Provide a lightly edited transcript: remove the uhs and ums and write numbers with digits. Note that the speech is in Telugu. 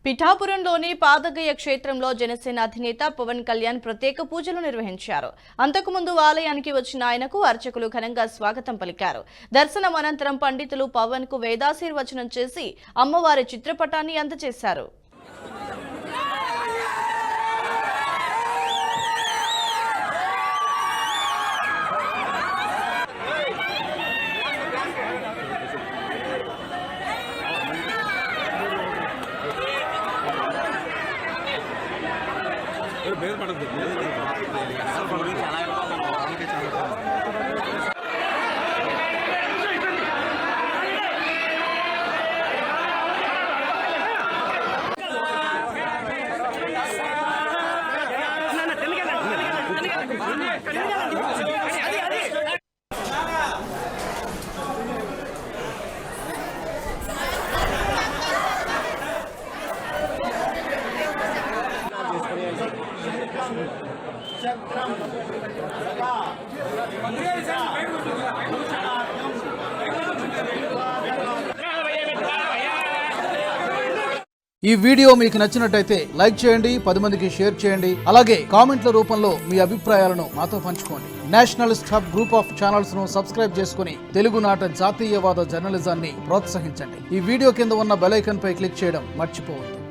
పిఠాపురంలోని పాదగయ క్షేత్రంలో జనసేన అధినేత పవన్ కళ్యాణ్ ప్రత్యేక పూజలు నిర్వహించారు. అంతకుముందు ఆలయానికి వచ్చిన ఆయనకు అర్చకులు ఘనంగా స్వాగతం పలికారు. దర్శనం అనంతరం పండితులు పవన్ కు వేదాశీర్వచనం చేసి అమ్మవారి చిత్రపటాన్ని అందజేశారు. ఈ వీడియో మీకు నచ్చినట్టయితే లైక్ చేయండి, 10 మందికి షేర్ చేయండి. అలాగే కామెంట్ల రూపంలో మీ అభిప్రాయాలను మాతో పంచుకోండి. Nationalist hub group of channels ను సబ్స్క్రైబ్ చేసుకుని తెలుగునాట జాతీయవాద జర్నలిజాన్ని ప్రోత్సహించండి. ఈ వీడియో కింద ఉన్న బెల్ ఐకాన్ పై క్లిక్ చేయడం మర్చిపోవద్దు.